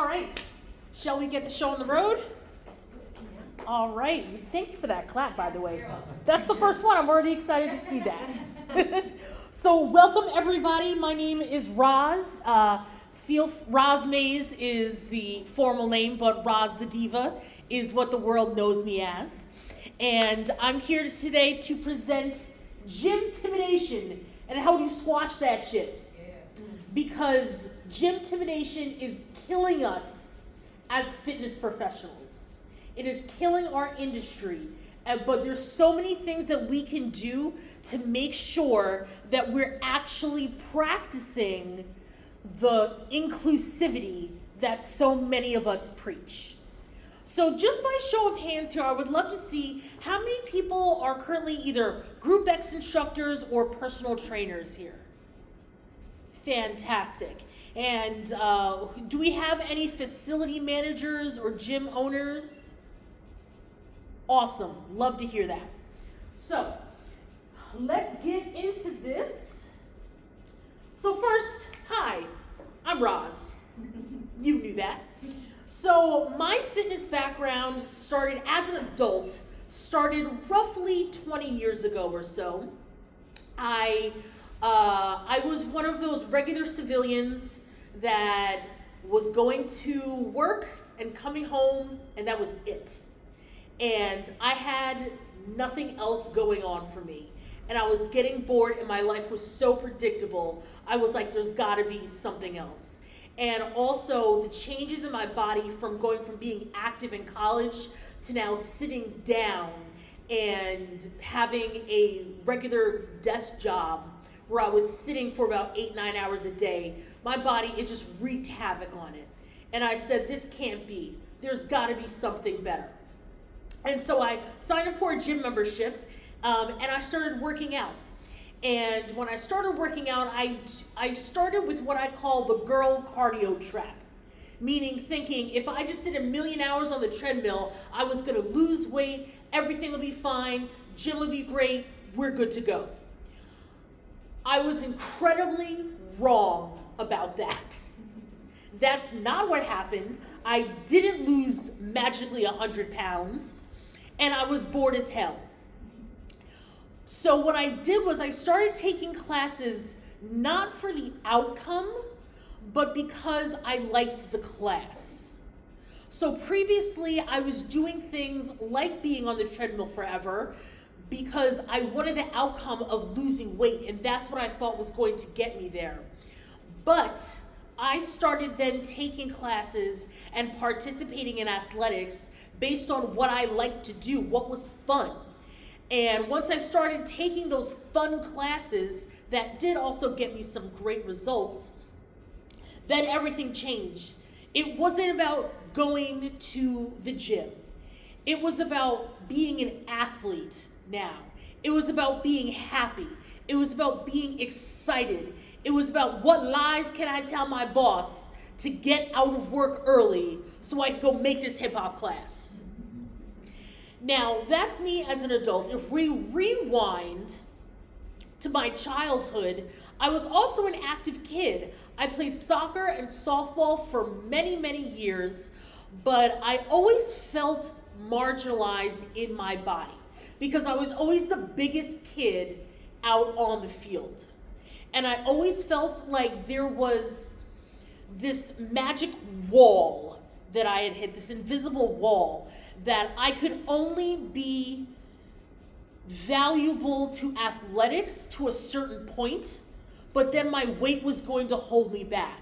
right, shall we get the show on the road? All right, thank you for that clap, by the way. That's the first one. I'm already excited to see that. So welcome everybody. My name is Roz. Roz Mays is the formal name, but Roz the Diva is what the world knows me as. And I'm here today to present Gymtimidation and how to squash that shit. Because Gymtimidation is killing us as fitness professionals. It is killing our industry. But there's so many things that we can do to make sure that we're actually practicing the inclusivity that so many of us preach. So just by show of hands here, I would love to see how many people are currently either Group X instructors or personal trainers here. Fantastic. And do we have any facility managers or gym owners? Awesome. Love to hear that. So let's get into this. So first, hi, I'm Roz. You knew that. So my fitness background started as an adult, started roughly 20 years ago or so. I was one of those regular civilians that was going to work and coming home, and that was it. And I had nothing else going on for me. And I was getting bored and my life was so predictable. I was like, there's gotta be something else. And also the changes in my body from going from being active in college to now sitting down and having a regular desk job where I was sitting for about 8-9 hours a day, my body, it just wreaked havoc on it. And I said, this can't be. There's gotta be something better. And so I signed up for a gym membership and I started working out. And when I started working out, I started with what I call the girl cardio trap. Meaning thinking if I just did 1,000,000 hours on the treadmill, I was gonna lose weight, everything would be fine, gym would be great, we're good to go. I was incredibly wrong about that. That's not what happened. I didn't lose magically 100 pounds, and I was bored as hell. So what I did was I started taking classes not for the outcome, but because I liked the class. So previously I was doing things like being on the treadmill forever because I wanted the outcome of losing weight, and that's what I thought was going to get me there. But I started then taking classes and participating in athletics based on what I liked to do, what was fun. And once I started taking those fun classes that did also get me some great results, then everything changed. It wasn't about going to the gym. It was about being an athlete now. It was about being happy. It was about being excited. It was about what lies can I tell my boss to get out of work early so I can go make this hip hop class. Now, that's me as an adult. If we rewind to my childhood, I was also an active kid. I played soccer and softball for many, many years, but I always felt marginalized in my body because I was always the biggest kid out on the field. And I always felt like there was this magic wall that I had hit, this invisible wall, that I could only be valuable to athletics to a certain point, but then my weight was going to hold me back.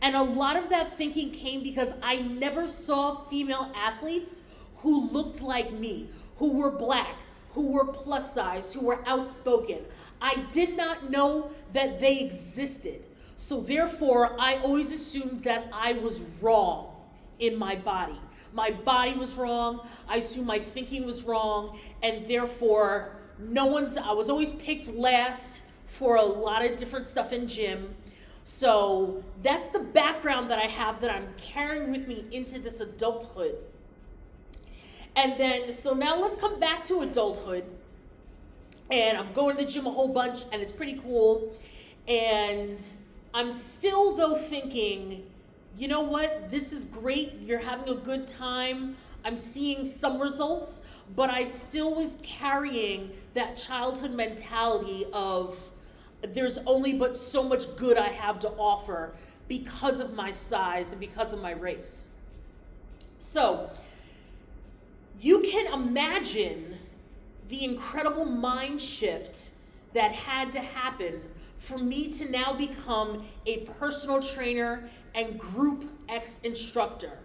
And a lot of that thinking came because I never saw female athletes who looked like me, who were black, who were plus size, who were outspoken. I did not know that they existed. So therefore, I always assumed that I was wrong in my body. My body was wrong, I assumed my thinking was wrong, and therefore, I was always picked last for a lot of different stuff in gym. So that's the background that I have that I'm carrying with me into this adulthood. And then, so now let's come back to adulthood. And I'm going to the gym a whole bunch, and it's pretty cool. And I'm still, though, thinking, you know what, this is great, you're having a good time, I'm seeing some results, but I still was carrying that childhood mentality of there's only but so much good I have to offer because of my size and because of my race. So you can imagine the incredible mind shift that had to happen for me to now become a personal trainer and group X instructor.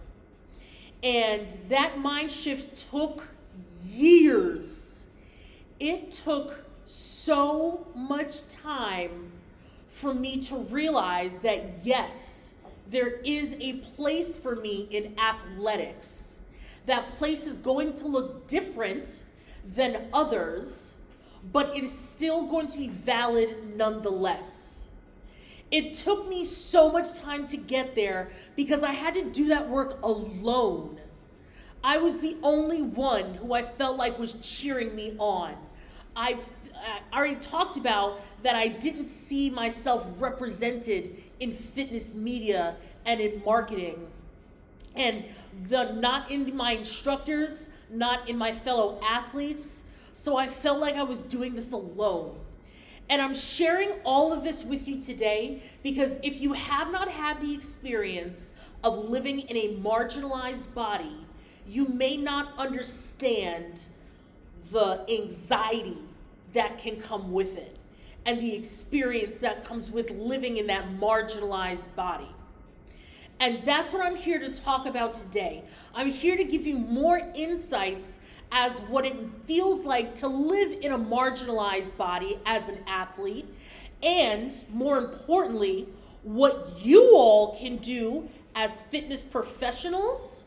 And that mind shift took years. It took so much time for me to realize that yes, there is a place for me in athletics. That place is going to look different than others, but it is still going to be valid nonetheless. It took me so much time to get there because I had to do that work alone. I was the only one who I felt like was cheering me on. I already talked about that I didn't see myself represented in fitness media and in marketing. And not in my instructors, not in my fellow athletes. So I felt like I was doing this alone. And I'm sharing all of this with you today because if you have not had the experience of living in a marginalized body, you may not understand the anxiety that can come with it and the experience that comes with living in that marginalized body. And that's what I'm here to talk about today. I'm here to give you more insights as what it feels like to live in a marginalized body as an athlete, and more importantly, what you all can do as fitness professionals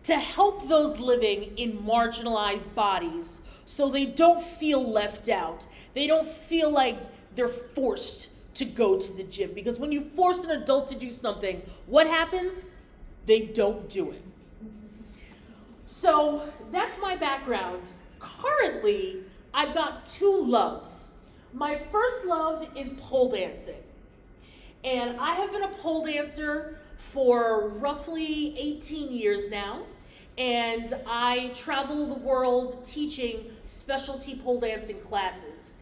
to help those living in marginalized bodies so they don't feel left out. They don't feel like they're forced to go to the gym. Because when you force an adult to do something, what happens? They don't do it. So that's my background. Currently, I've got two loves. My first love is pole dancing. And I have been a pole dancer for roughly 18 years now. And I travel the world teaching specialty pole dancing classes.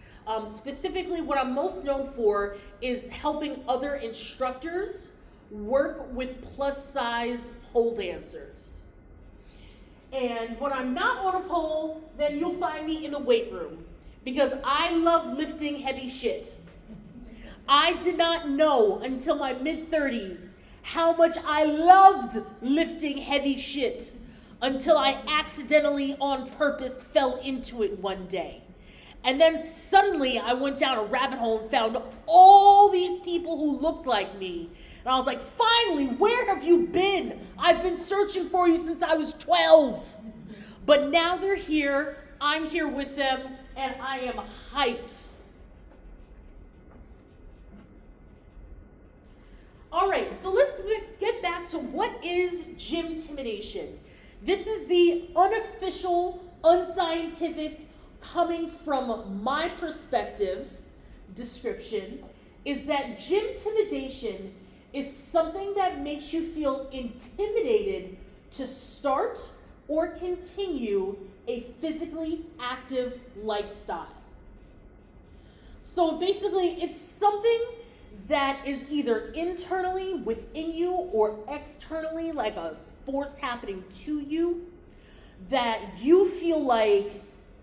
Specifically, what I'm most known for is helping other instructors work with plus size pole dancers. And when I'm not on a pole, then you'll find me in the weight room because I love lifting heavy shit. I did not know until my mid-30s how much I loved lifting heavy shit until I accidentally on purpose fell into it one day. And then suddenly I went down a rabbit hole and found all these people who looked like me. And I was like, finally, where have you been? I've been searching for you since I was 12. But now they're here, I'm here with them, and I am hyped. All right, so let's get back to what is gymtimidation. This is the unofficial, unscientific, coming from my perspective, description, is that gymtimidation is something that makes you feel intimidated to start or continue a physically active lifestyle. So basically, it's something that is either internally within you or externally, like a force happening to you, that you feel like,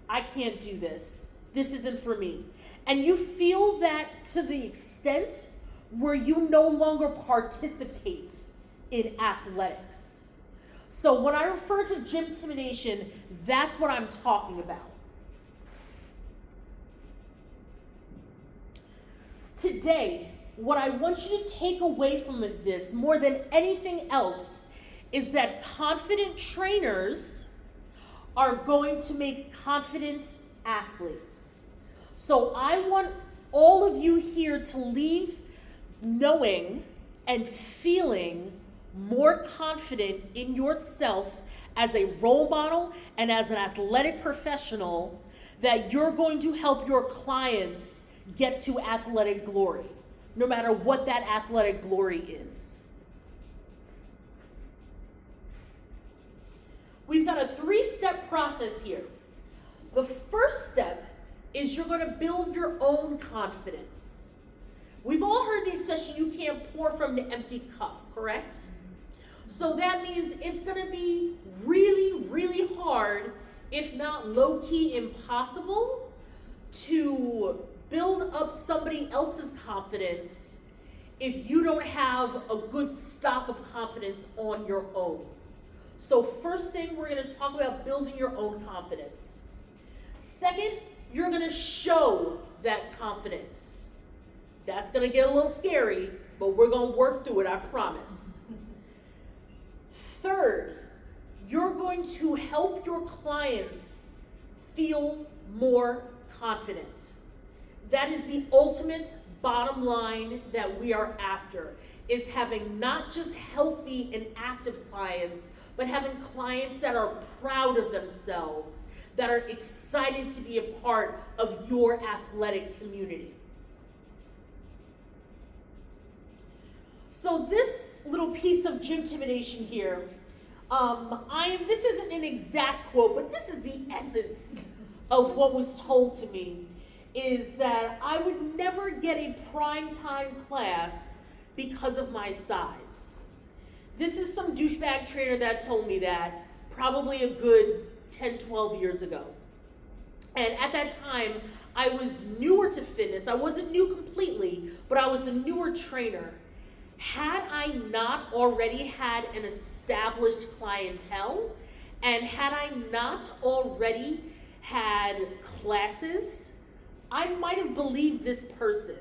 I can't do this. This isn't for me. And you feel that to the extent where you no longer participate in athletics. So when I refer to gymtimidation, that's what I'm talking about. Today, what I want you to take away from this more than anything else is that confident trainers are going to make confident athletes. So I want all of you here to leave knowing and feeling more confident in yourself as a role model and as an athletic professional, that you're going to help your clients get to athletic glory, no matter what that athletic glory is. we've got a 3-step process here. The first step is you're going to build your own confidence. We've all heard the expression, you can't pour from the empty cup, correct? So that means it's going to be really, really hard, if not low-key impossible, to build up somebody else's confidence if you don't have a good stock of confidence on your own. So first thing, we're going to talk about building your own confidence. Second, you're going to show that confidence. That's going to get a little scary, but we're going to work through it, I promise. Third, you're going to help your clients feel more confident. That is the ultimate bottom line that we are after, is having not just healthy and active clients, but having clients that are proud of themselves, that are excited to be a part of your athletic community. So this little piece of Gymtimidation here, this isn't an exact quote, but this is the essence of what was told to me, is that I would never get a primetime class because of my size. This is some douchebag trainer that told me that probably a good 10, 12 years ago. And at that time, I was newer to fitness. I wasn't new completely, but I was a newer trainer. Had I not already had an established clientele, and had I not already had classes, I might have believed this person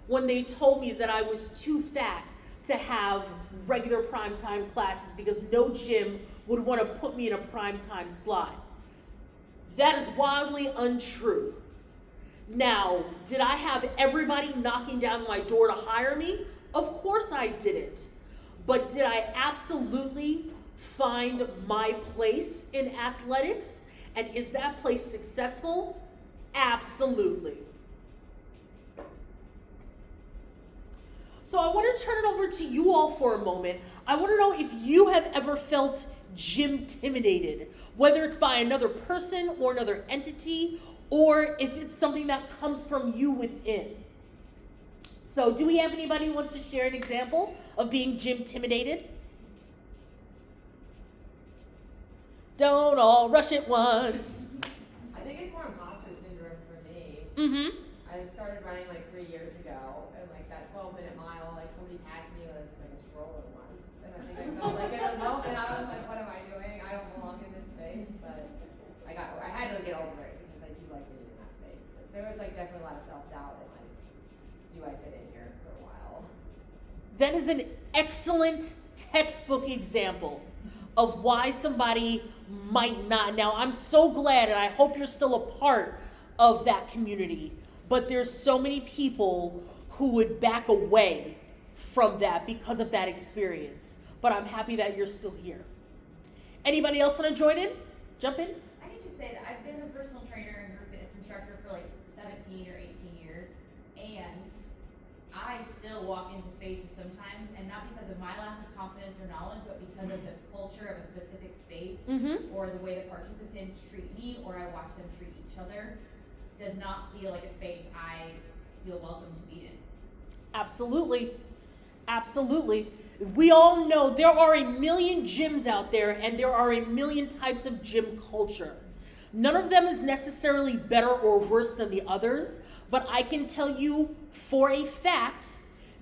when they told me that I was too fat to have regular primetime classes because no gym would want to put me in a primetime slot. That is wildly untrue. Now, did I have everybody knocking down my door to hire me? Of course I didn't. But did I absolutely find my place in athletics? And is that place successful? Absolutely. So I want to turn it over to you all for a moment. I want to know if you have ever felt gym-timidated, whether it's by another person or another entity, or if it's something that comes from you within. So do we have anybody who wants to share an example of being gym-timidated? Don't all rush at once. I think it's more imposter syndrome for me. Mm-hmm. I started running like 3 years ago, and like that 12-minute mile, like somebody passed me with like a stroller once, and I think I felt like in a moment I was like, what am I doing? I don't belong in this space, but I had to get over it because I do like being in that space. But there was like definitely a lot of self-doubt and like, do I fit in here for a while? That is an excellent textbook example of why somebody might not. Now, I'm so glad, and I hope you're still a part of that community, but there's so many people who would back away from that because of that experience. But I'm happy that you're still here. Anybody else want to join in? Jump in? I can just say that I've been a personal trainer and group fitness instructor for like 17 or 18 years, and I still walk into spaces sometimes, and not because of my lack of confidence or knowledge, but because of the culture of a specific space, or the way the participants treat me, or I watch them treat each other, does not feel like a space I feel welcome to be in. Absolutely. Absolutely. We all know there are a million gyms out there, and there are a million types of gym culture. None of them is necessarily better or worse than the others, but I can tell you for a fact,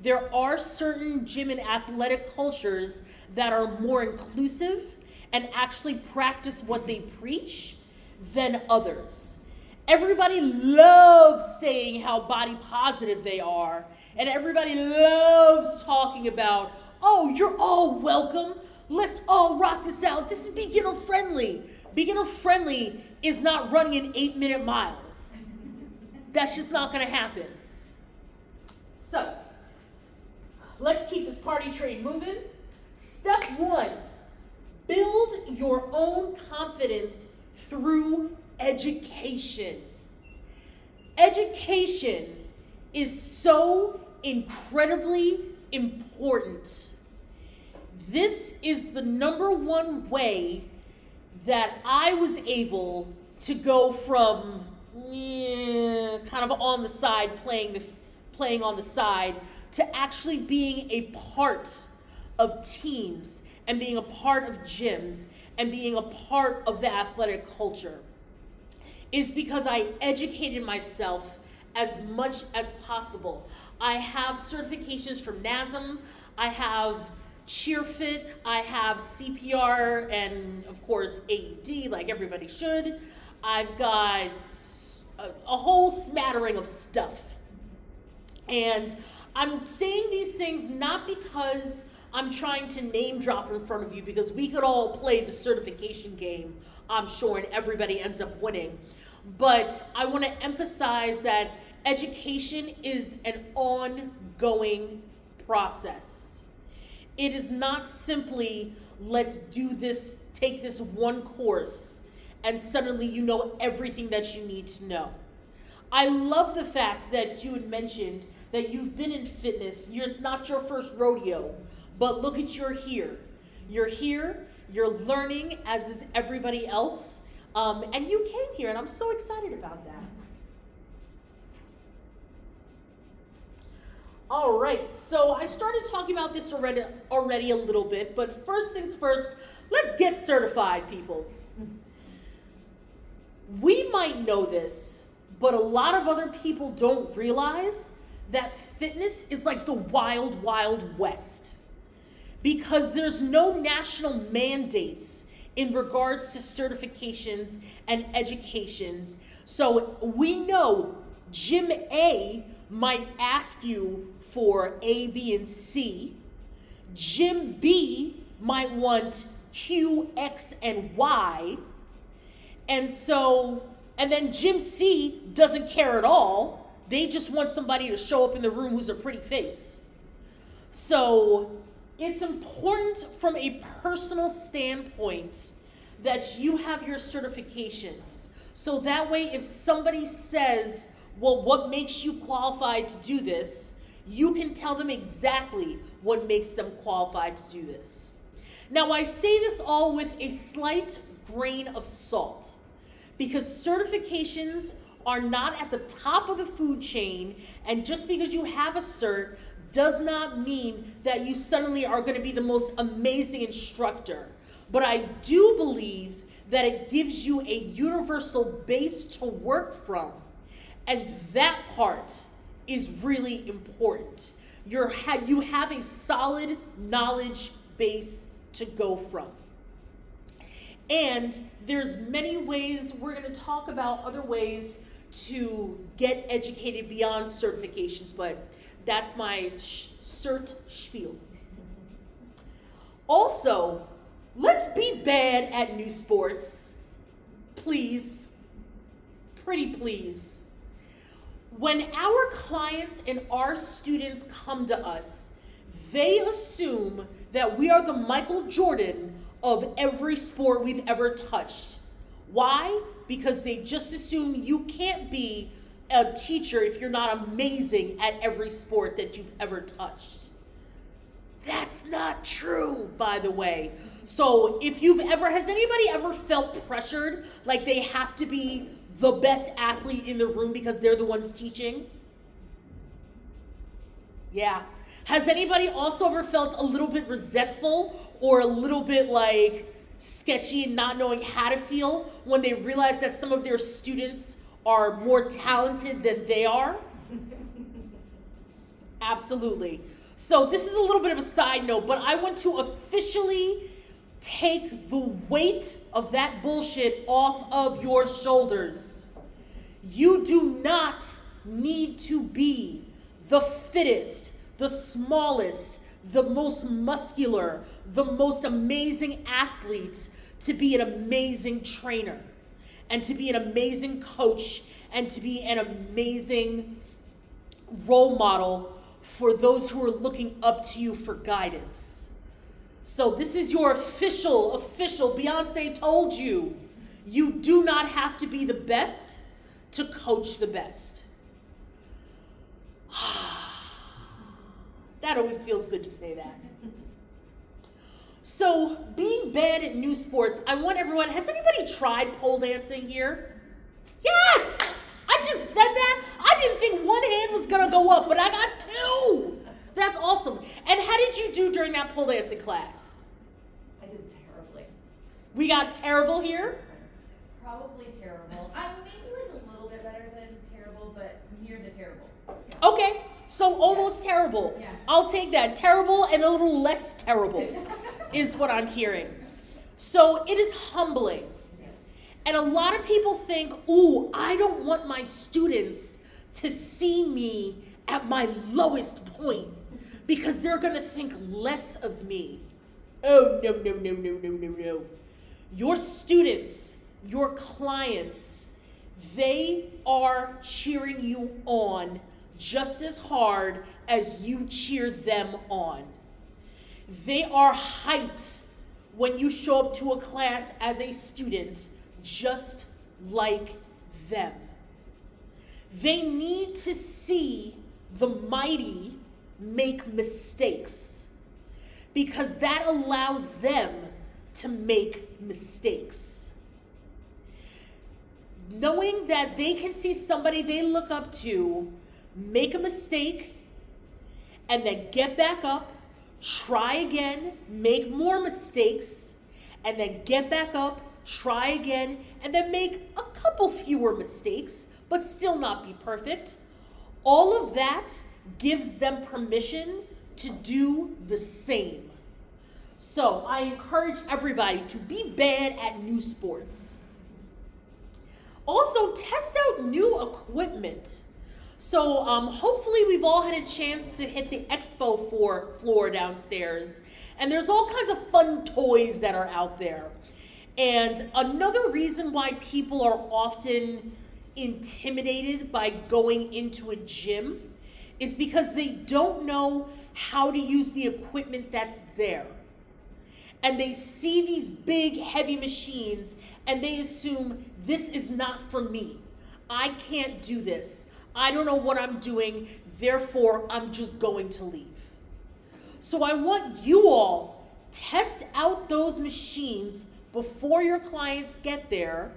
there are certain gym and athletic cultures that are more inclusive and actually practice what they preach than others. Everybody loves saying how body positive they are, and everybody loves talking about, oh, you're all welcome. Let's all rock this out. This is beginner friendly. Beginner friendly is not running an 8-minute mile. That's just not going to happen. So, let's keep this party train moving. Step 1, build your own confidence through education. Education is so incredibly important. This is the number one way that I was able to go from kind of on the side, playing on the side, to actually being a part of teams and being a part of gyms and being a part of the athletic culture is because I educated myself as much as possible. I have certifications from NASM, I have CheerFit, I have CPR, and of course AED, like everybody should. I've got a whole smattering of stuff. And I'm saying these things not because I'm trying to name drop in front of you, because we could all play the certification game, I'm sure, and everybody ends up winning. But I want to emphasize that education is an ongoing process. It is not simply, let's do this, take this one course, and suddenly you know everything that you need to know. I love the fact that you had mentioned that you've been in fitness. It's not your first rodeo, but look at you're here. You're here, you're learning, as is everybody else, and you came here, and I'm so excited about that. All right, so I started talking about this already a little bit, but first things first, let's get certified, people. We might know this, but a lot of other people don't realize that fitness is like the wild, wild west, because there's no national mandates in regards to certifications and educations. So we know Gym A might ask you for A, B, and C. Gym B might want Q, X, and Y. And then Gym C doesn't care at all. They just want somebody to show up in the room who's a pretty face. So it's important from a personal standpoint that you have your certifications. So that way, if somebody says, well, what makes you qualified to do this, you can tell them exactly what makes them qualified to do this. Now, I say this all with a slight grain of salt, because certifications are not at the top of the food chain, and just because you have a cert does not mean that you suddenly are going to be the most amazing instructor. But I do believe that it gives you a universal base to work from, and that part is really important. You have a solid knowledge base to go from. And there's many ways, we're going to talk about other ways to get educated beyond certifications, but that's my cert spiel. Also, let's be bad at new sports. Please. Pretty please. When our clients and our students come to us, they assume that we are the Michael Jordan of every sport we've ever touched. Why? Because they just assume you can't be a teacher if you're not amazing at every sport that you've ever touched. That's not true, by the way. So has anybody ever felt pressured, like they have to be the best athlete in the room because they're the ones teaching? Yeah. Has anybody also ever felt a little bit resentful or a little bit like sketchy and not knowing how to feel when they realize that some of their students are more talented than they are? Absolutely. So this is a little bit of a side note, but I want to officially take the weight of that bullshit off of your shoulders. You do not need to be the fittest, the smallest, the most muscular, the most amazing athlete to be an amazing trainer and to be an amazing coach and to be an amazing role model for those who are looking up to you for guidance. So this is your official, Beyonce told you, you do not have to be the best to coach the best. That always feels good to say that. So, being bad at new sports, I want everyone, has anybody tried pole dancing here? Yes! I just said that. I didn't think one hand was gonna go up, but I got two. That's awesome. And how did you do during that pole dancing class? I did terribly. We got terrible here. Probably terrible. Maybe like a little bit better than terrible, but near the terrible. Okay, so almost terrible. Yeah. I'll take that. Terrible and a little less terrible is what I'm hearing. So it is humbling. And a lot of people think, ooh, I don't want my students to see me at my lowest point because they're gonna think less of me. Oh, no, no, no, no, no, no, no. Your students, your clients, they are cheering you on just as hard as you cheer them on. They are hyped when you show up to a class as a student just like them. They need to see the mighty make mistakes because that allows them to make mistakes. Knowing that they can see somebody they look up to make a mistake and then get back up, try again, make more mistakes, and then get back up, try again, and then make a couple fewer mistakes, but still not be perfect. All of that gives them permission to do the same. So I encourage everybody to be bad at new sports. Also, test out new equipment. So hopefully we've all had a chance to hit the expo floor downstairs, and there's all kinds of fun toys that are out there. And another reason why people are often intimidated by going into a gym is because they don't know how to use the equipment that's there. And they see these big, heavy machines and they assume this is not for me. I can't do this. I don't know what I'm doing, therefore I'm just going to leave. So I want you all test out those machines before your clients get there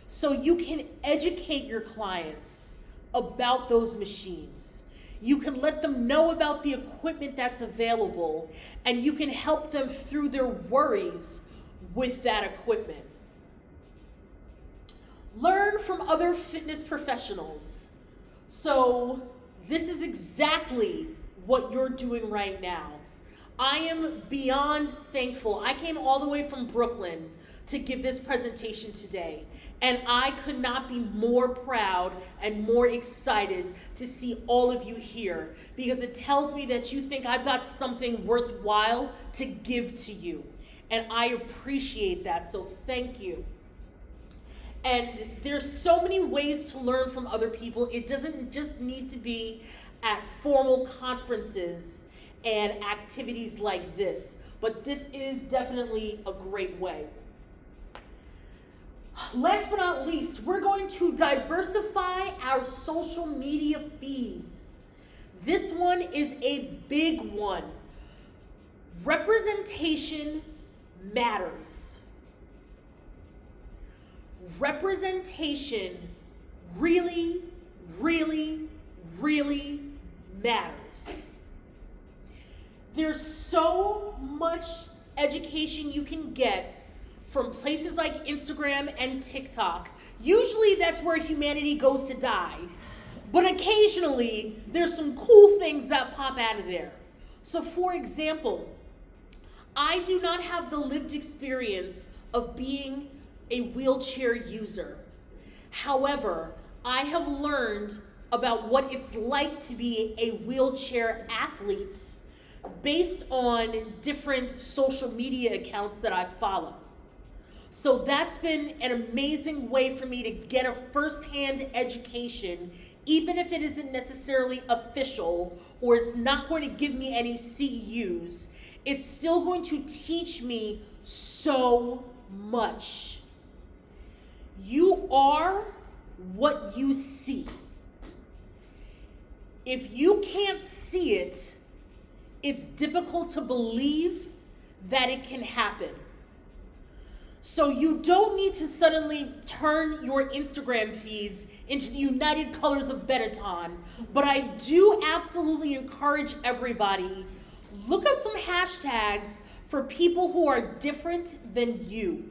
so you can educate your clients about those machines. You can let them know about the equipment that's available, and you can help them through their worries with that equipment. Learn from other fitness professionals. So this is exactly what you're doing right now. I am beyond thankful. I came all the way from Brooklyn to give this presentation today, and I could not be more proud and more excited to see all of you here, because it tells me that you think I've got something worthwhile to give to you, and I appreciate that, so thank you. And there's so many ways to learn from other people. It doesn't just need to be at formal conferences and activities like this, but this is definitely a great way. Last but not least, we're going to diversify our social media feeds. This one is a big one. Representation matters. Representation really, really, really matters. There's so much education you can get from places like Instagram and TikTok. Usually that's where humanity goes to die. But occasionally there's some cool things that pop out of there. So for example, I do not have the lived experience of being a wheelchair user. However, I have learned about what it's like to be a wheelchair athlete based on different social media accounts that I follow. So that's been an amazing way for me to get a firsthand education, even if it isn't necessarily official or it's not going to give me any CEUs. It's still going to teach me so much. You are what you see. If you can't see it, it's difficult to believe that it can happen. So you don't need to suddenly turn your Instagram feeds into the United Colors of Benetton, but I do absolutely encourage everybody, look up some hashtags for people who are different than you.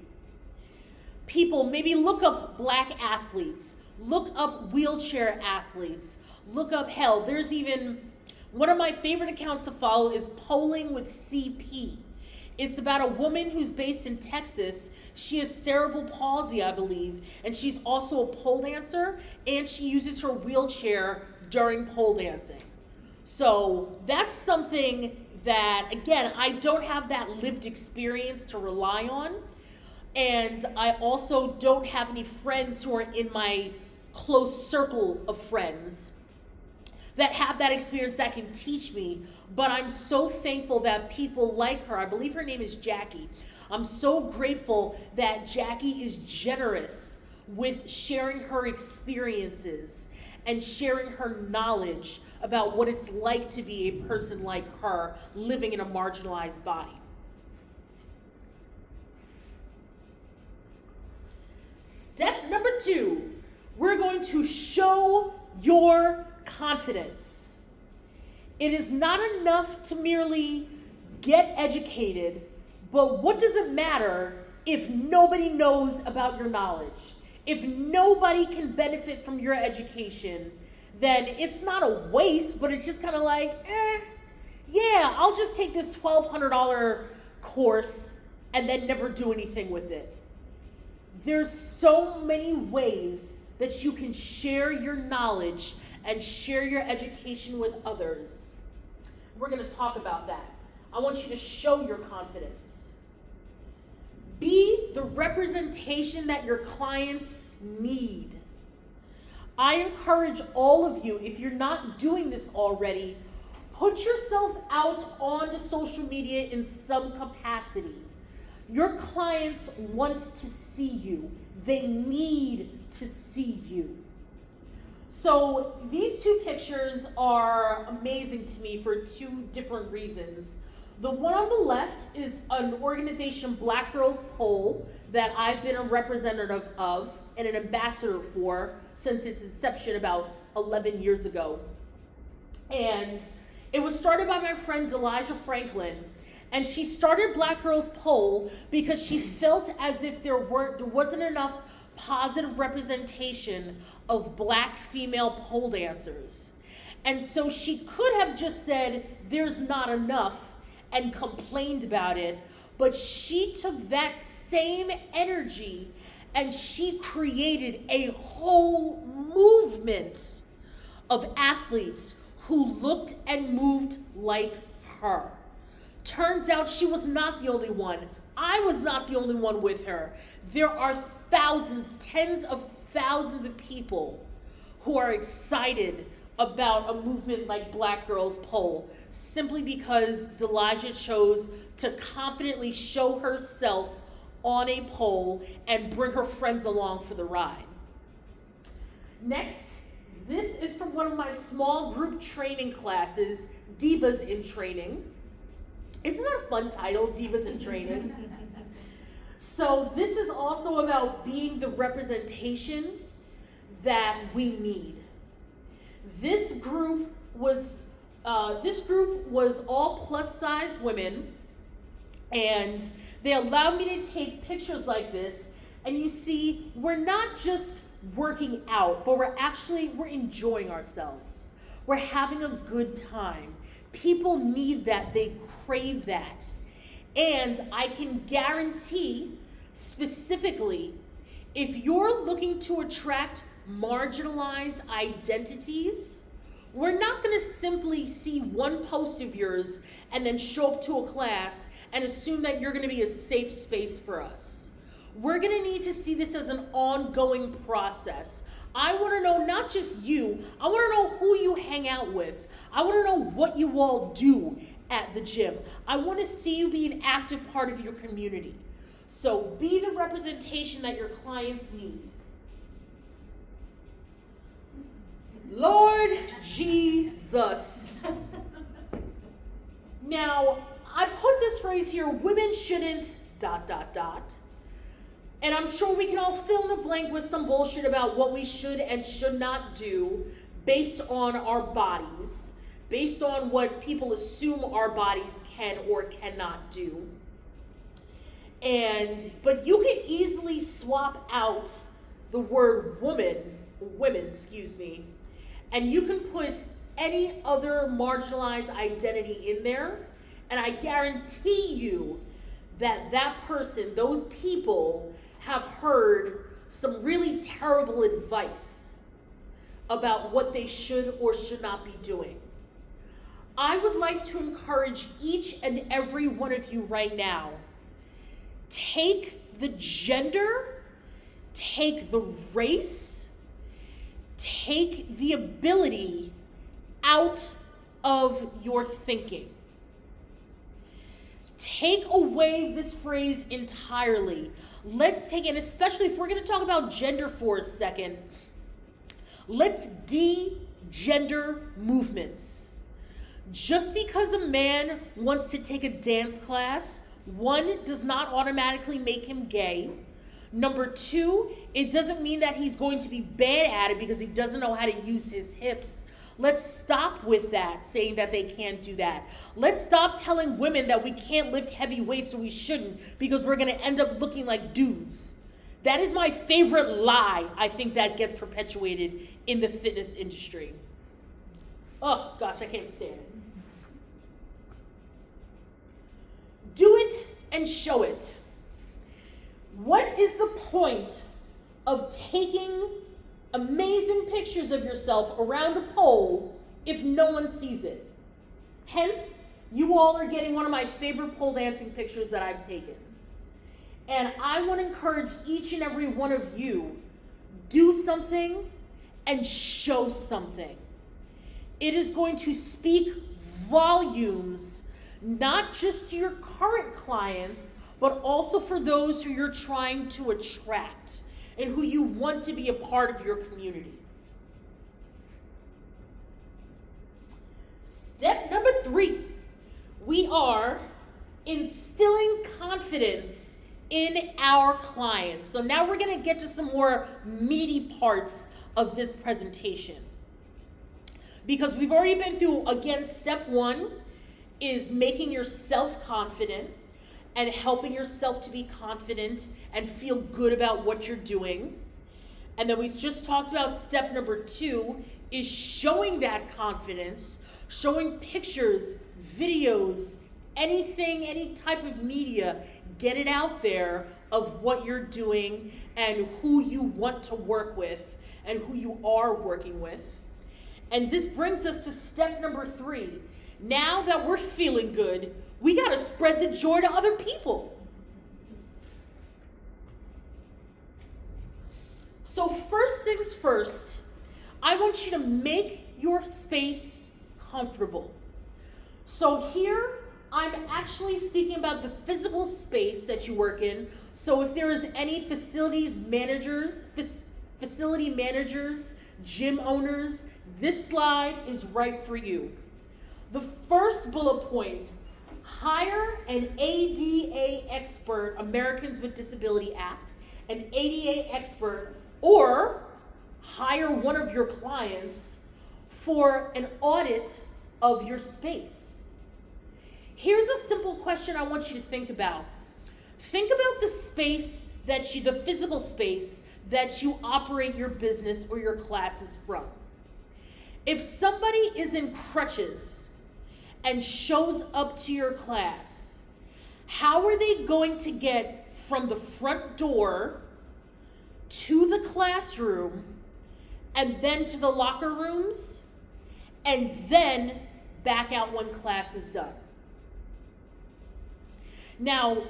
People, maybe look up Black athletes, look up wheelchair athletes, look up, hell, there's even, one of my favorite accounts to follow is Polling with CP. It's about a woman who's based in Texas. She has cerebral palsy, I believe, and she's also a pole dancer, and she uses her wheelchair during pole dancing. So that's something that, again, I don't have that lived experience to rely on, and I also don't have any friends who are in my close circle of friends that have that experience that can teach me, but I'm so thankful that people like her, I believe her name is Jackie. I'm so grateful that Jackie is generous with sharing her experiences and sharing her knowledge about what it's like to be a person like her living in a marginalized body. Step number 2, we're going to show your confidence. It is not enough to merely get educated, but what does it matter if nobody knows about your knowledge? If nobody can benefit from your education, then it's not a waste, but it's just kind of like, yeah, I'll just take this $1,200 course and then never do anything with it. There's so many ways that you can share your knowledge and share your education with others. We're going to talk about that. I want you to show your confidence. Be the representation that your clients need. I encourage all of you, if you're not doing this already, put yourself out onto social media in some capacity. Your clients want to see you. They need to see you. So these 2 pictures are amazing to me for 2 different reasons. The one on the left is an organization, Black Girls Pole, that I've been a representative of and an ambassador for since its inception about 11 years ago. And it was started by my friend Elijah Franklin. And she started Black Girls Pole because she felt as if there wasn't enough positive representation of Black female pole dancers. And so she could have just said, there's not enough, and complained about it, but she took that same energy and she created a whole movement of athletes who looked and moved like her. Turns out she was not the only one. I was not the only one with her. There are thousands, tens of thousands of people who are excited about a movement like Black Girls Pole simply because Delija chose to confidently show herself on a pole and bring her friends along for the ride. Next, this is from one of my small group training classes, Divas in Training. Isn't that a fun title, Divas in Training? So this is also about being the representation that we need. This group was all plus size women, and they allowed me to take pictures like this, and you see, we're not just working out, but we're enjoying ourselves. We're having a good time. People need that, they crave that. And I can guarantee, specifically, if you're looking to attract marginalized identities, we're not going to simply see one post of yours and then show up to a class and assume that you're going to be a safe space for us. We're going to need to see this as an ongoing process. I want to know not just you, I want to know who you hang out with. I want to know what you all do at the gym. I want to see you be an active part of your community. So be the representation that your clients need. Lord Jesus. Now, I put this phrase here, women shouldn't ... And I'm sure we can all fill in the blank with some bullshit about what we should and should not do based on our bodies, based on what people assume our bodies can or cannot do. But you can easily swap out the word women, and you can put any other marginalized identity in there, and I guarantee you that that person, those people, have heard some really terrible advice about what they should or should not be doing. I would like to encourage each and every one of you right now, take the gender, take the race, take the ability out of your thinking. Take away this phrase entirely. Let's take, and especially if we're going to talk about gender for a second, let's de-gender movements. Just because a man wants to take a dance class, one, does not automatically make him gay. Number two, it doesn't mean that he's going to be bad at it because he doesn't know how to use his hips. Let's stop with that, saying that they can't do that. Let's stop telling women that we can't lift heavy weights or we shouldn't because we're going to end up looking like dudes. That is my favorite lie, I think, that gets perpetuated in the fitness industry. Oh, gosh, I can't stand it. Do it and show it. What is the point of taking amazing pictures of yourself around a pole if no one sees it? Hence, you all are getting one of my favorite pole dancing pictures that I've taken. And I want to encourage each and every one of you, do something and show something. It is going to speak volumes, not just to your current clients, but also for those who you're trying to attract and who you want to be a part of your community. Step number 3, we are instilling confidence in our clients. So now we're going to get to some more meaty parts of this presentation. Because we've already been through, again, step 1 is making yourself confident and helping yourself to be confident and feel good about what you're doing. And then we just talked about step number 2 is showing that confidence, showing pictures, videos, anything, any type of media, get it out there of what you're doing and who you want to work with and who you are working with. And this brings us to step number 3. Now that we're feeling good, we got to spread the joy to other people. So first things first, I want you to make your space comfortable. So here, I'm actually speaking about the physical space that you work in. So if there is any facility managers, gym owners, this slide is right for you. The first bullet point, hire an ADA expert, Americans with Disability Act, an ADA expert, or hire one of your clients for an audit of your space. Here's a simple question I want you to think about. Think about the space the physical space that you operate your business or your classes from. If somebody is in crutches and shows up to your class, how are they going to get from the front door to the classroom and then to the locker rooms and then back out when class is done? Now,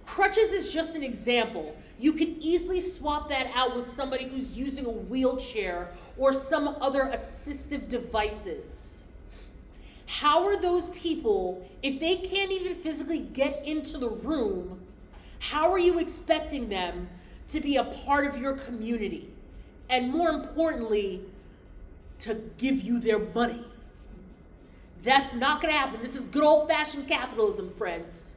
crutches is just an example. You can easily swap that out with somebody who's using a wheelchair or some other assistive devices. How are those people, if they can't even physically get into the room, how are you expecting them to be a part of your community? And more importantly, to give you their money. That's not going to happen. This is good old-fashioned capitalism, friends.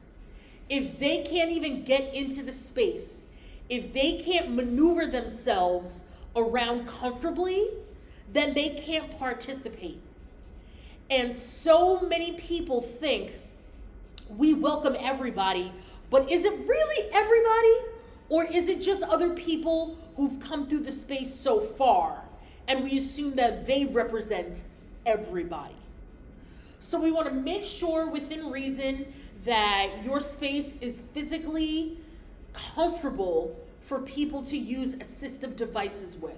If they can't even get into the space, if they can't maneuver themselves around comfortably, then they can't participate. And so many people think we welcome everybody, but is it really everybody? Or is it just other people who've come through the space so far, and we assume that they represent everybody? So we want to make sure within reason that your space is physically comfortable for people to use assistive devices with.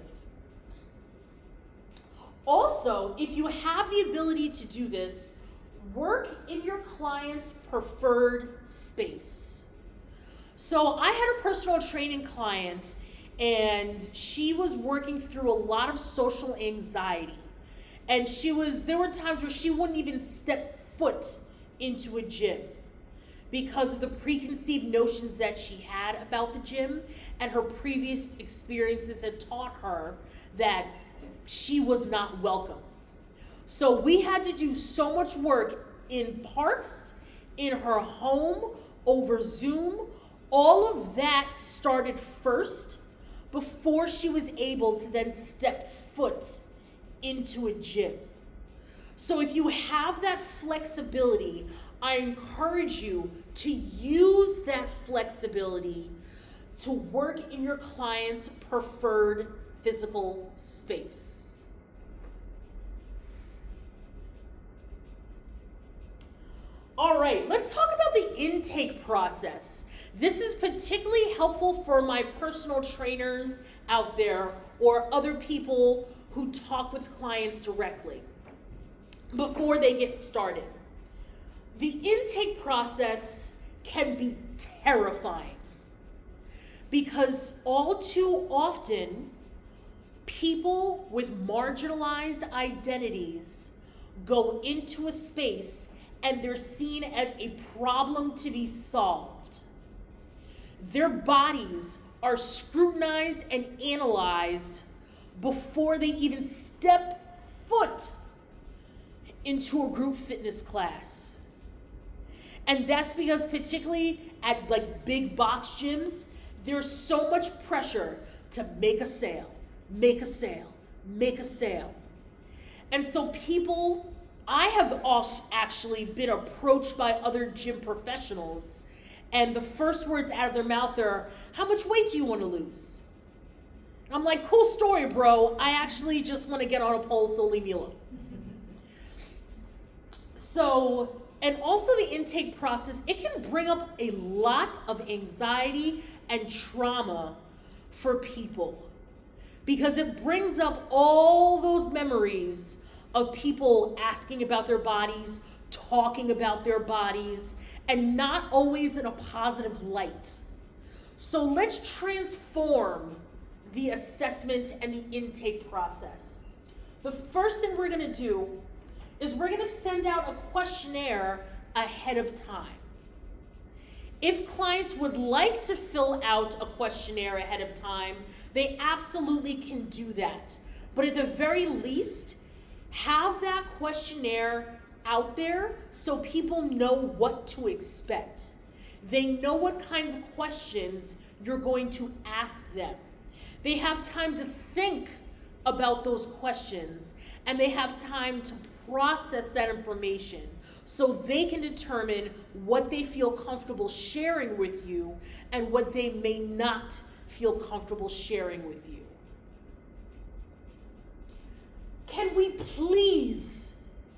Also, if you have the ability to do this, work in your client's preferred space. So I had a personal training client, and she was working through a lot of social anxiety. And there were times where she wouldn't even step foot into a gym because of the preconceived notions that she had about the gym, and her previous experiences had taught her that she was not welcome. So we had to do so much work in parks, in her home, over Zoom. All of that started first before she was able to then step foot into a gym. So if you have that flexibility, I encourage you to use that flexibility to work in your client's preferred physical space. All right, let's talk about the intake process. This is particularly helpful for my personal trainers out there or other people who talk with clients directly before they get started. The intake process can be terrifying because all too often people with marginalized identities go into a space and they're seen as a problem to be solved. Their bodies are scrutinized and analyzed before they even step foot into a group fitness class. And that's because particularly at like big box gyms, there's so much pressure to make a sale, make a sale, make a sale. And so I have also actually been approached by other gym professionals, and the first words out of their mouth are, "How much weight do you want to lose?" I'm like, "Cool story, bro. I actually just want to get on a pole, so leave me alone." So, and also the intake process, it can bring up a lot of anxiety and trauma for people because it brings up all those memories of people asking about their bodies, talking about their bodies, and not always in a positive light. So let's transform the assessment and the intake process. The first thing we're gonna do is we're gonna send out a questionnaire ahead of time. If clients would like to fill out a questionnaire ahead of time, they absolutely can do that. But at the very least, have that questionnaire out there so people know what to expect. They know what kind of questions you're going to ask them. They have time to think about those questions, and they have time to process that information so they can determine what they feel comfortable sharing with you and what they may not feel comfortable sharing with you. Can we please,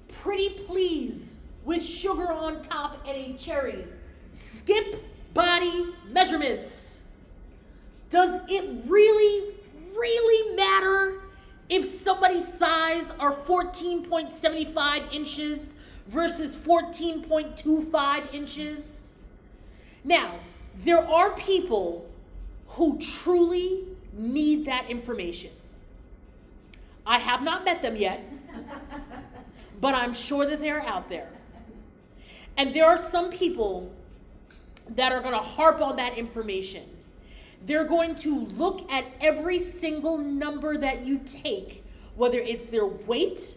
pretty please, with sugar on top and a cherry, skip body measurements? Does it really, really matter if somebody's thighs are 14.75 inches versus 14.25 inches? Now, there are people who truly need that information. I have not met them yet, but I'm sure that they're out there. And there are some people that are going to harp on that information. They're going to look at every single number that you take, whether it's their weight,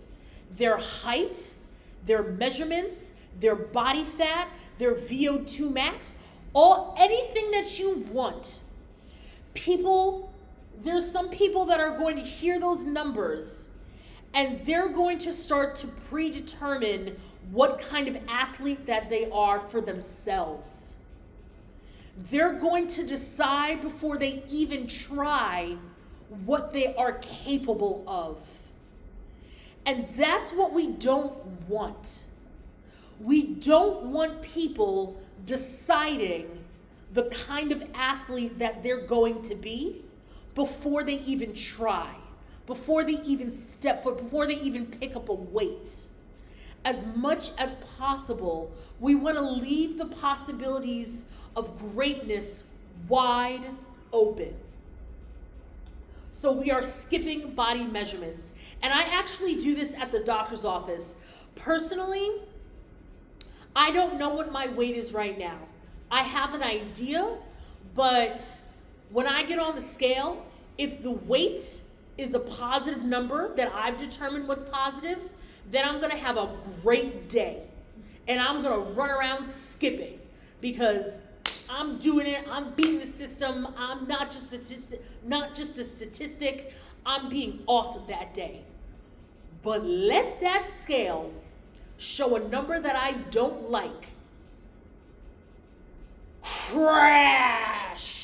their height, their measurements, their body fat, their VO2 max, anything that you want. There's some people that are going to hear those numbers and they're going to start to predetermine what kind of athlete that they are for themselves. They're going to decide before they even try what they are capable of. And that's what we don't want. We don't want people deciding the kind of athlete that they're going to be before they even try, before they even step foot, before they even pick up a weight. As much as possible, we want to leave the possibilities of greatness wide open. So we are skipping body measurements. And I actually do this at the doctor's office. Personally, I don't know what my weight is right now. I have an idea, but when I get on the scale, if the weight is a positive number that I've determined what's positive, then I'm gonna have a great day. And I'm gonna run around skipping because I'm doing it, I'm beating the system, I'm not just a statistic, I'm being awesome that day. But let that scale show a number that I don't like. Crash!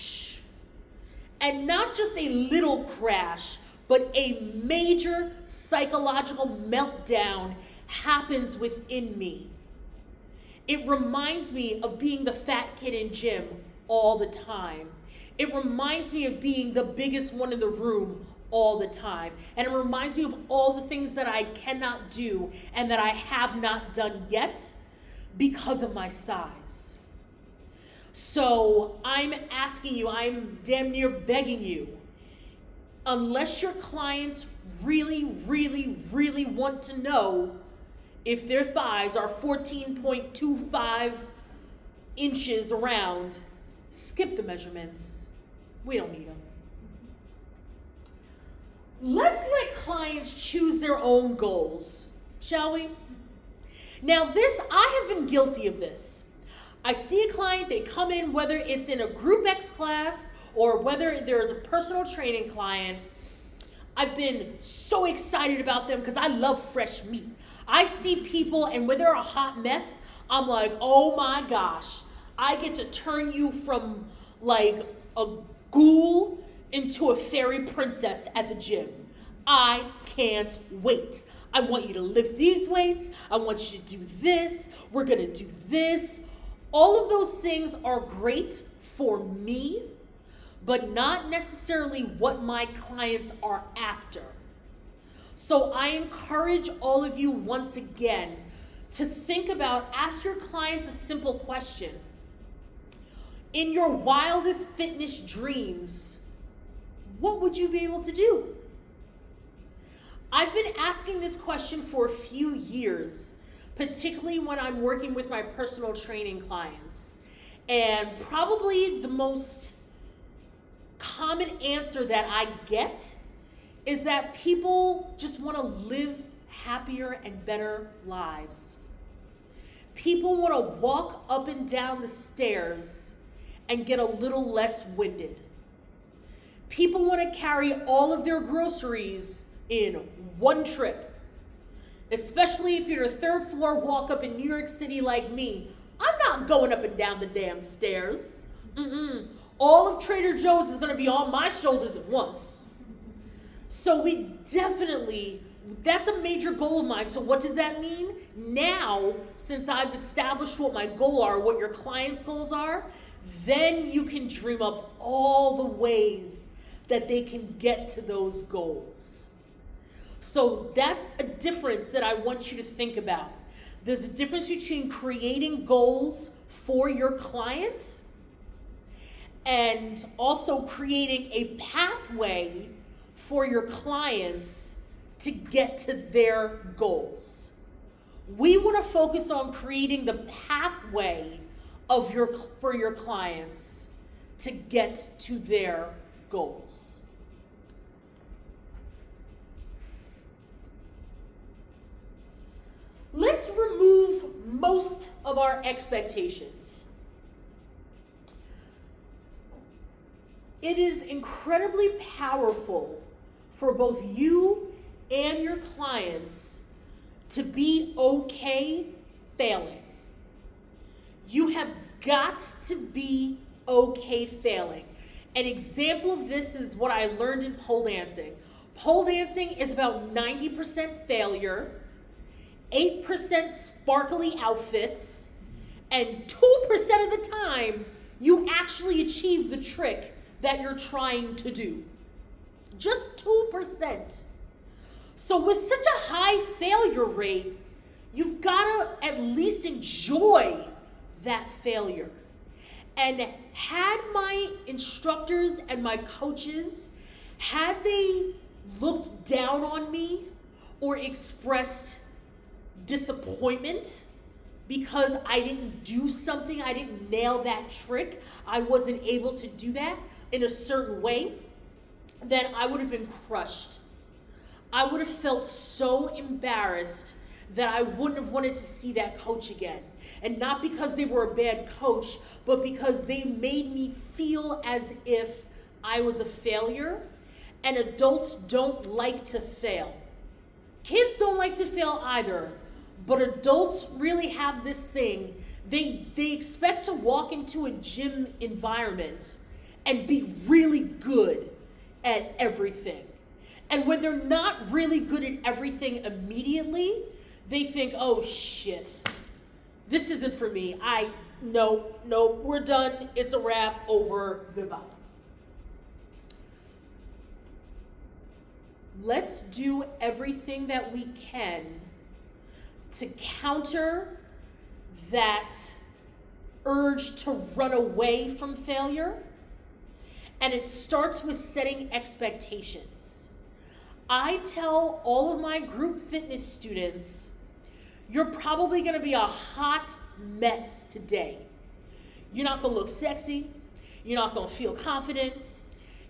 And not just a little crash, but a major psychological meltdown happens within me. It reminds me of being the fat kid in gym all the time. It reminds me of being the biggest one in the room all the time. And it reminds me of all the things that I cannot do and that I have not done yet because of my size. So I'm asking you, I'm damn near begging you, unless your clients really, really, really want to know if their thighs are 14.25 inches around, skip the measurements. We don't need them. Let's let clients choose their own goals, shall we? Now I have been guilty of this. I see a client, they come in, whether it's in a group X class or whether there's a personal training client. I've been so excited about them because I love fresh meat. I see people and when they're a hot mess, I'm like, oh my gosh, I get to turn you from like a ghoul into a fairy princess at the gym. I can't wait. I want you to lift these weights. I want you to do this. We're gonna do this. All of those things are great for me, but not necessarily what my clients are after. So I encourage all of you once again to think about, ask your clients a simple question. In your wildest fitness dreams, what would you be able to do? I've been asking this question for a few years, particularly when I'm working with my personal training clients. And probably the most common answer that I get is that people just want to live happier and better lives. People want to walk up and down the stairs and get a little less winded. People want to carry all of their groceries in one trip. Especially if you're a third floor walk up in New York City like me. I'm not going up and down the damn stairs. All of Trader Joe's is going to be on my shoulders at once. So that's a major goal of mine. So what does that mean? Now, since I've established what my goals are, what your clients' goals are, then you can dream up all the ways that they can get to those goals. So that's a difference that I want you to think about. There's a difference between creating goals for your client and also creating a pathway for your clients to get to their goals. We want to focus on creating the pathway for your clients to get to their goals. Let's let's remove most of our expectations. It is incredibly powerful for both you and your clients to be okay failing. You have got to be okay failing. An example of this is what I learned in pole dancing. Pole dancing is about 90% failure, 8% sparkly outfits, and 2% of the time you actually achieve the trick that you're trying to do. Just 2%. So with such a high failure rate, you've got to at least enjoy that failure. And had my instructors and my coaches, had they looked down on me or expressed disappointment because I didn't do something, I didn't nail that trick, I wasn't able to do that in a certain way, then I would have been crushed. I would have felt so embarrassed that I wouldn't have wanted to see that coach again. And not because they were a bad coach, but because they made me feel as if I was a failure. And adults don't like to fail. Kids don't like to fail either, but adults really have this thing. They expect to walk into a gym environment and be really good at everything. And when they're not really good at everything immediately, they think, oh shit, this isn't for me. No, we're done. It's a wrap, over, goodbye. Let's do everything that we can to counter that urge to run away from failure. And it starts with setting expectations. I tell all of my group fitness students, you're probably going to be a hot mess today. You're not going to look sexy. You're not going to feel confident.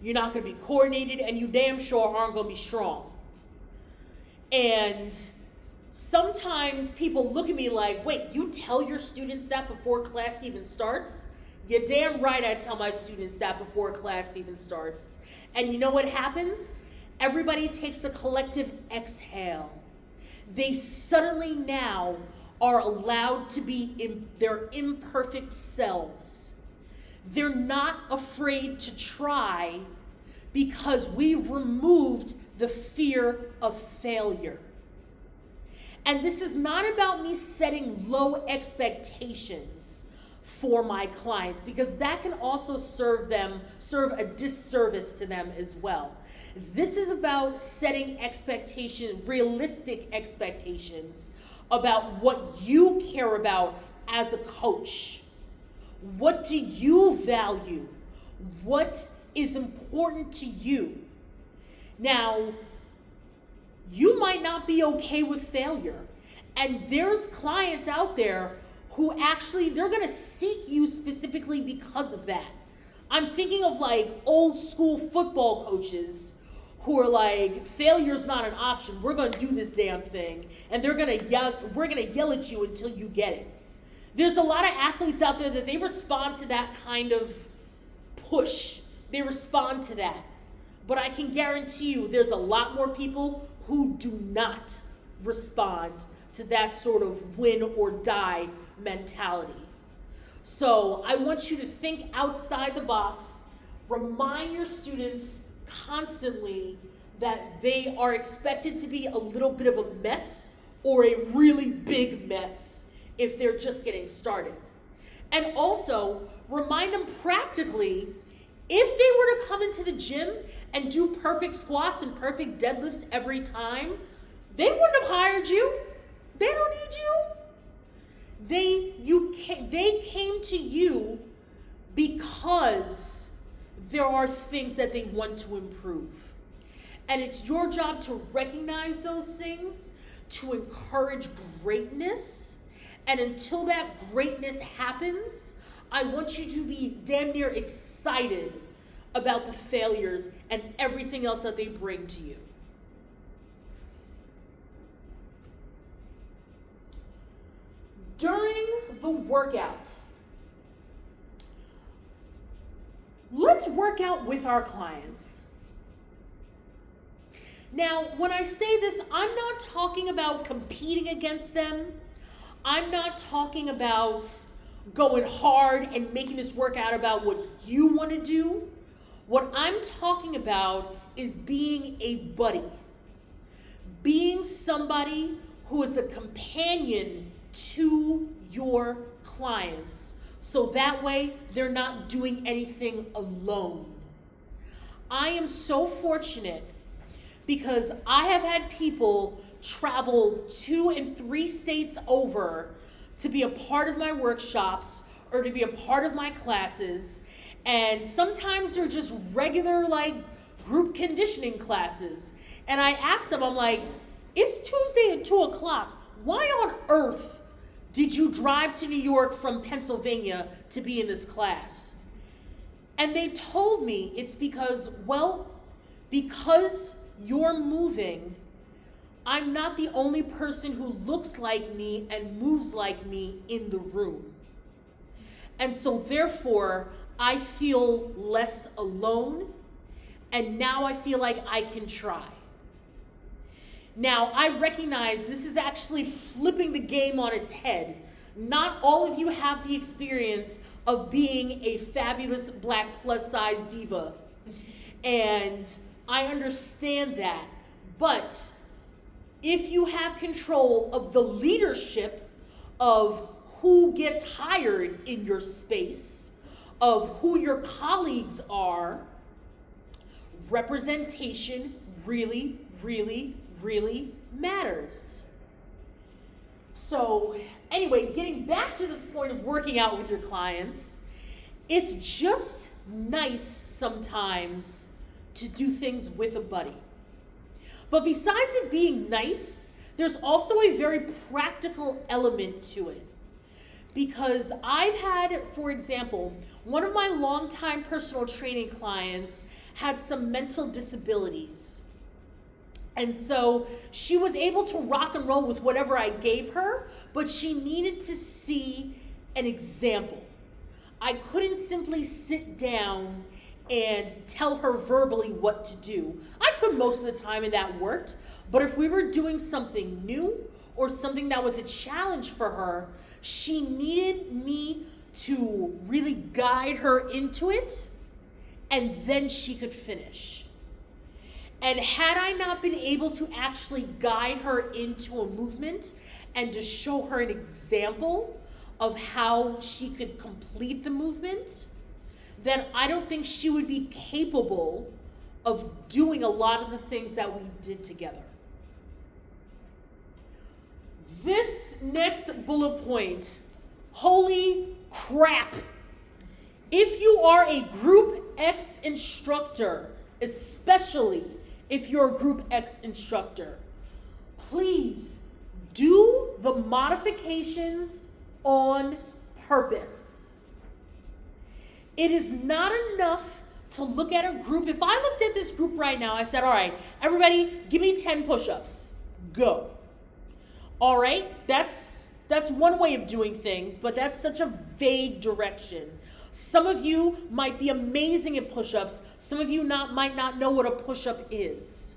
You're not going to be coordinated, and you damn sure aren't going to be strong. And sometimes people look at me like, wait, you tell your students that before class even starts? You're damn right I tell my students that before class even starts. And you know what happens? Everybody takes a collective exhale. They suddenly now are allowed to be in their imperfect selves. They're not afraid to try because we've removed the fear of failure. And this is not about me setting low expectations for my clients, because that can also serve a disservice to them as well. This is about setting realistic expectations about what you care about as a coach. What do you value? What is important to you? Now, you might not be okay with failure. And there's clients out there who actually, they're gonna seek you specifically because of that. I'm thinking of like old school football coaches who are like, failure's not an option. We're gonna do this damn thing. And we're gonna yell at you until you get it. There's a lot of athletes out there that they respond to that kind of push. They respond to that. But I can guarantee you there's a lot more people who do not respond to that sort of win or die mentality. So I want you to think outside the box. Remind your students constantly that they are expected to be a little bit of a mess or a really big mess if they're just getting started. And also remind them practically, if they were to come into the gym and do perfect squats and perfect deadlifts every time, they wouldn't have hired you. They don't need you. They came to you because there are things that they want to improve. And it's your job to recognize those things, to encourage greatness. And until that greatness happens, I want you to be damn near excited about the failures and everything else that they bring to you. during the workout, let's work out with our clients. Now, when I say this, I'm not talking about competing against them. I'm not talking about going hard and making this workout about what you want to do. What I'm talking about is being a buddy. Being somebody who is a companion to your clients. So that way they're not doing anything alone. I am so fortunate because I have had people travel 2 and 3 states over to be a part of my workshops or to be a part of my classes. And sometimes they're just regular like group conditioning classes. And I asked them, I'm like, it's Tuesday at 2 o'clock. Why on earth did you drive to New York from Pennsylvania to be in this class? And they told me it's because, well, because you're moving, I'm not the only person who looks like me and moves like me in the room. And so therefore, I feel less alone, and now I feel like I can try. Now, I recognize this is actually flipping the game on its head. Not all of you have the experience of being a fabulous black plus-size diva. And I understand that. But if you have control of the leadership of who gets hired in your space, of who your colleagues are, representation really, really, really matters. So anyway, getting back to this point of working out with your clients, it's just nice sometimes to do things with a buddy. But besides it being nice, there's also a very practical element to it. Because I've had, for example, one of my longtime personal training clients had some mental disabilities. And so she was able to rock and roll with whatever I gave her, but she needed to see an example. I couldn't simply sit down and tell her verbally what to do. I could most of the time, and that worked. But if we were doing something new or something that was a challenge for her, she needed me to really guide her into it, and then she could finish. And had I not been able to actually guide her into a movement and to show her an example of how she could complete the movement, then I don't think she would be capable of doing a lot of the things that we did together. This next bullet point, holy crap. If you are a Group X instructor, especially if you're a Group X instructor, please do the modifications on purpose. It is not enough to look at a group. If I looked at this group right now, I said, all right, everybody, give me 10 push-ups. Go. All right, that's one way of doing things, but that's such a vague direction. Some of you might be amazing at push-ups. Some of you might not know what a push-up is.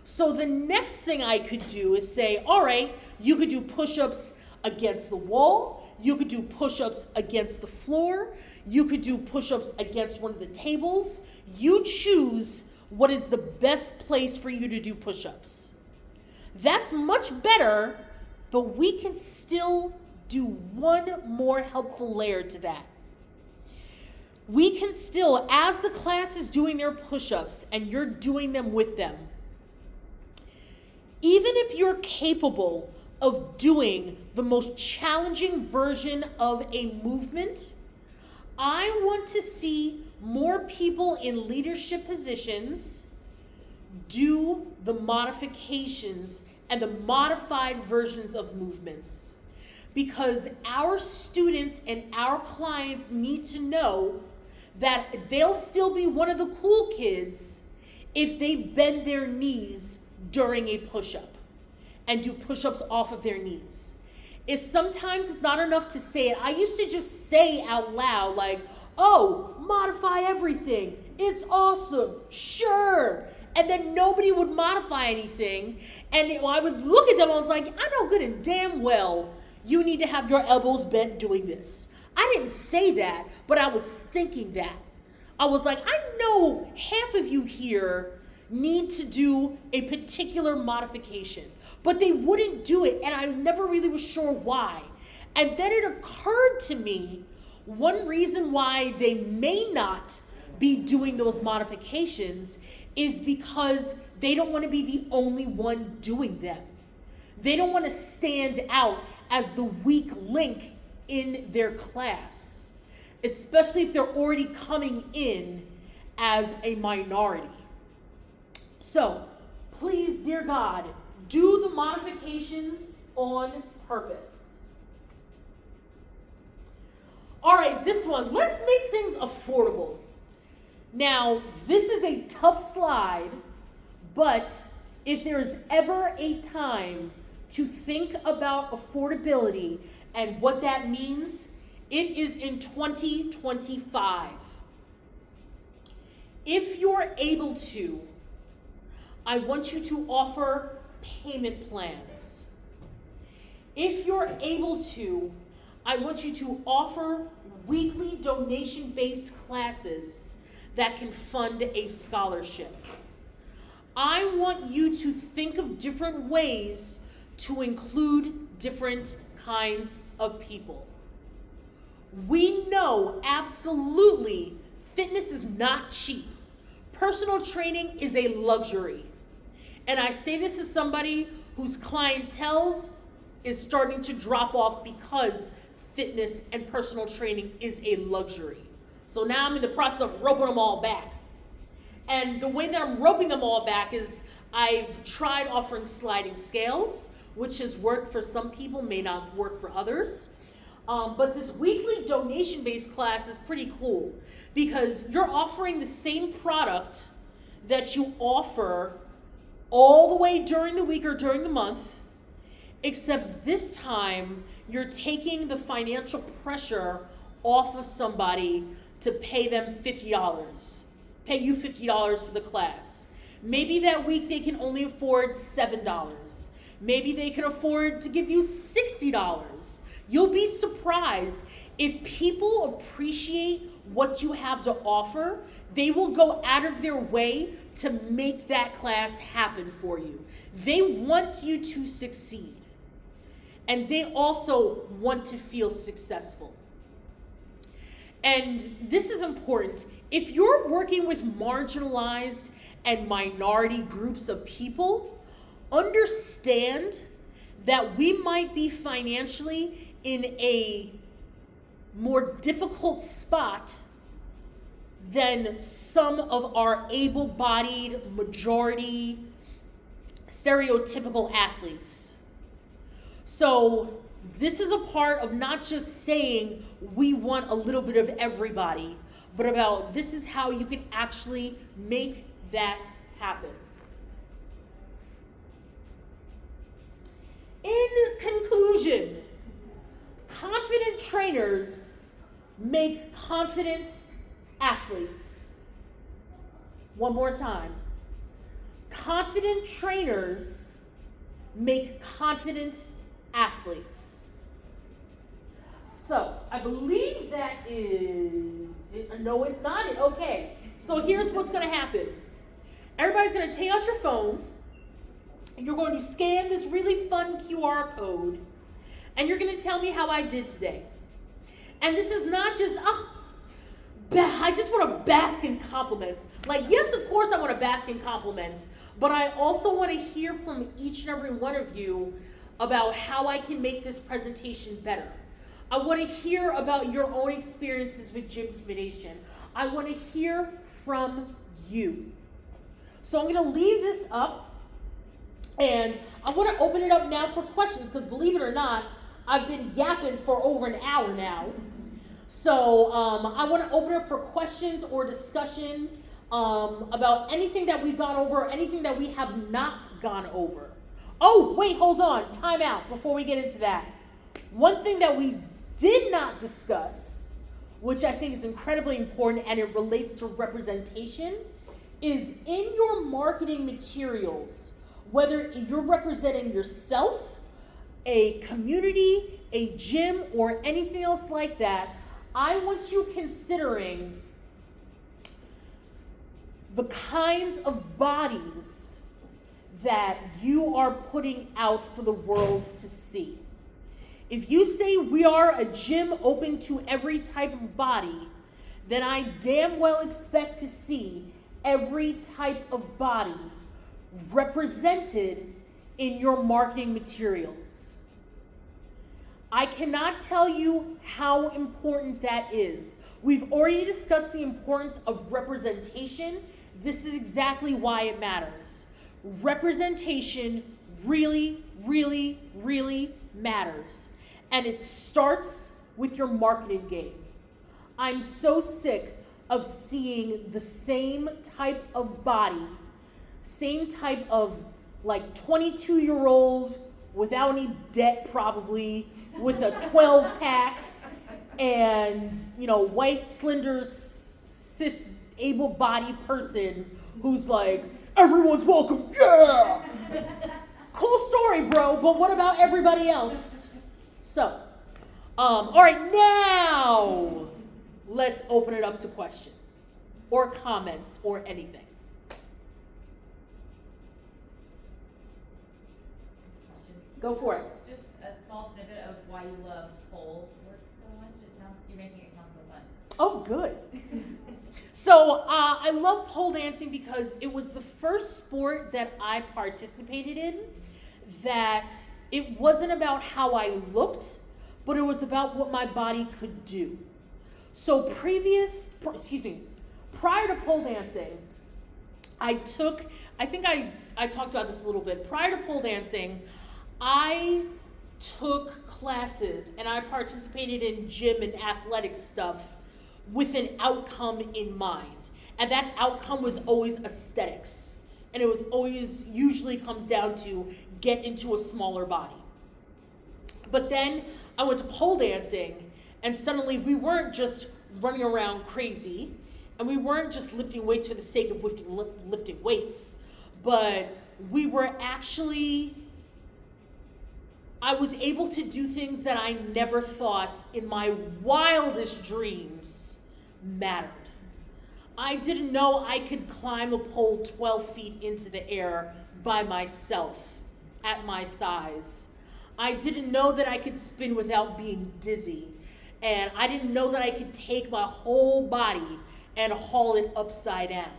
So the next thing I could do is say, all right, you could do push-ups against the wall. You could do push-ups against the floor. You could do push-ups against one of the tables. You choose what is the best place for you to do push-ups. That's much better, but we can still do one more helpful layer to that. We can still, as the class is doing their push-ups and you're doing them with them, even if you're capable of doing the most challenging version of a movement, I want to see more people in leadership positions do the modifications and the modified versions of movements. Because our students and our clients need to know that they'll still be one of the cool kids if they bend their knees during a push-up and do push-ups off of their knees. is sometimes it's not enough to say it. I used to just say out loud, like, oh, modify everything. It's awesome. Sure. And then nobody would modify anything. And I would look at them, I was like, I know good and damn well you need to have your elbows bent doing this. I didn't say that, but I was thinking that. I was like, I know half of you here need to do a particular modification, but they wouldn't do it, and I never really was sure why. And then it occurred to me, one reason why they may not be doing those modifications is because they don't want to be the only one doing them. They don't want to stand out as the weak link in their class, especially if they're already coming in as a minority. So, please, dear God, do the modifications on purpose. All right, this one, let's make things affordable. Now, this is a tough slide, but if there's ever a time to think about affordability and what that means, it is in 2025. If you're able to, I want you to offer payment plans. If you're able to, I want you to offer weekly donation-based classes that can fund a scholarship. I want you to think of different ways to include different kinds of people. We know absolutely fitness is not cheap. Personal training is a luxury. And I say this as somebody whose clientele is starting to drop off because fitness and personal training is a luxury. So now I'm in the process of roping them all back. And the way that I'm roping them all back is I've tried offering sliding scales, which has worked for some people, may not work for others. But this weekly donation-based class is pretty cool because you're offering the same product that you offer all the way during the week or during the month, except this time you're taking the financial pressure off of somebody to pay them $50, pay you $50 for the class. Maybe that week they can only afford $7. Maybe they can afford to give you $60. You'll be surprised if people appreciate what you have to offer, they will go out of their way to make that class happen for you. They want you to succeed. And they also want to feel successful. And this is important. If you're working with marginalized and minority groups of people, understand that we might be financially in a more difficult spot than some of our able-bodied, majority, stereotypical athletes. So this is a part of not just saying we want a little bit of everybody, but about this is how you can actually make that happen. In conclusion, confident trainers make confident athletes. One more time. Confident trainers make confident athletes. So, I believe that is it. No, it's not it. Okay. So here's what's going to happen. Everybody's going to take out your phone, and you're going to scan this really fun QR code, and you're going to tell me how I did today. And this is not just, I just want to bask in compliments. Like, yes, of course I want to bask in compliments, but I also want to hear from each and every one of you about how I can make this presentation better. I want to hear about your own experiences with Gymtimidation. I want to hear from you. So I'm going to leave this up, and I want to open it up now for questions, because believe it or not, I've been yapping for over an hour now. So I want to open up for questions or discussion about anything that we've gone over, or anything that we have not gone over. Oh, wait, hold on. Time out before we get into that. one thing that we did not discuss, which I think is incredibly important and it relates to representation, is in your marketing materials, whether you're representing yourself, a community, a gym, or anything else like that, I want you considering the kinds of bodies that you are putting out for the world to see. If you say we are a gym open to every type of body, then I damn well expect to see every type of body represented in your marketing materials. I cannot tell you how important that is. We've already discussed the importance of representation. This is exactly why it matters. Representation really, really, really matters. And it starts with your marketing game. I'm so sick of seeing the same type of body, same type of like 22-year-old without any debt probably, with a 12-pack and, you know, white, slender, cis, able-bodied person who's like, everyone's welcome, yeah! Cool story, bro, but what about everybody else? So, all right, now let's open it up to questions or comments or anything. Go for it. Just a small snippet of why you love pole work so much. You're making it sound so fun. Oh, good. So I love pole dancing because it was the first sport that I participated in that it wasn't about how I looked, but it was about what my body could do. So prior to pole dancing, I think I talked about this a little bit. Prior to pole dancing, I took classes and I participated in gym and athletic stuff with an outcome in mind. And that outcome was always aesthetics. And it was always usually comes down to get into a smaller body. But then I went to pole dancing and suddenly we weren't just running around crazy and we weren't just lifting weights for the sake of lifting weights, but we were actually, I was able to do things that I never thought in my wildest dreams mattered. I didn't know I could climb a pole 12 feet into the air by myself at my size. I didn't know that I could spin without being dizzy. And I didn't know that I could take my whole body and haul it upside down.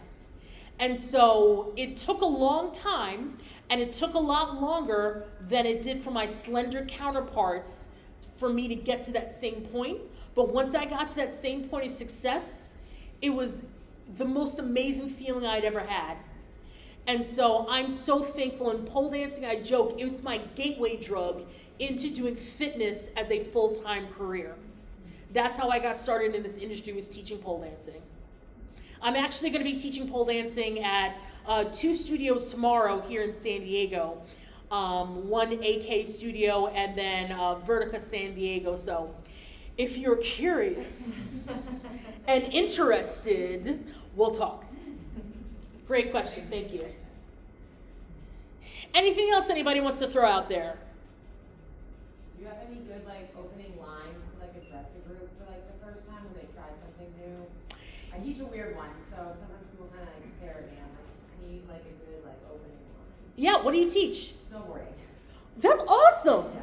And so it took a long time, and it took a lot longer than it did for my slender counterparts for me to get to that same point. But once I got to that same point of success, it was the most amazing feeling I'd ever had. And so I'm so thankful. In pole dancing, I joke, it's my gateway drug into doing fitness as a full-time career. That's how I got started in this industry, was teaching pole dancing. I'm actually going to be teaching pole dancing at 2 studios tomorrow here in San Diego. One AK studio and then Vertica San Diego. So if you're curious and interested, we'll talk. Great question, thank you. Anything else anybody wants to throw out there? Do you have any good like opening lines to like address a group for like the first time when they try something new? I teach a weird one, so sometimes people kind of like stare at me. I'm like, I need like a good like opening line. Yeah, what do you teach? Snowboarding. That's awesome. Yeah,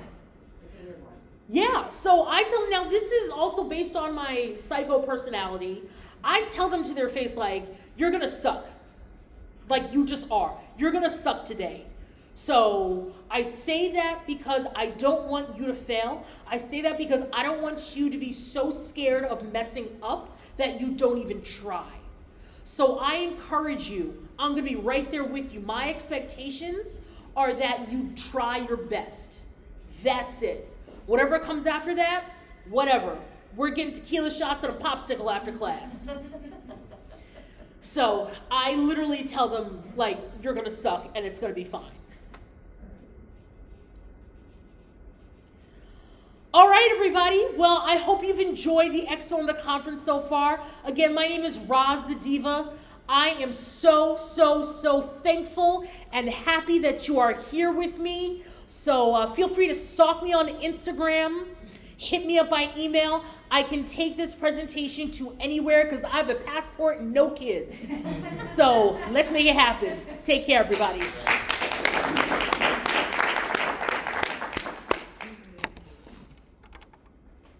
it's a weird one. Yeah, so I tell them, now this is also based on my psycho personality. I tell them to their face like, you're gonna suck. Like you just are. You're gonna suck today. So I say that because I don't want you to fail. I say that because I don't want you to be so scared of messing up that you don't even try. So I encourage you. I'm gonna be right there with you. My expectations are that you try your best. That's it. Whatever comes after that, whatever. We're getting tequila shots and a popsicle after class. So I literally tell them, like, you're gonna suck and it's gonna be fine. All right, everybody. Well, I hope you've enjoyed the expo and the conference so far. Again, my name is Roz the Diva. I am so thankful and happy that you are here with me. So feel free to stalk me on Instagram. Hit me up by email. I can take this presentation to anywhere because I have a passport and no kids. So let's make it happen. Take care, everybody.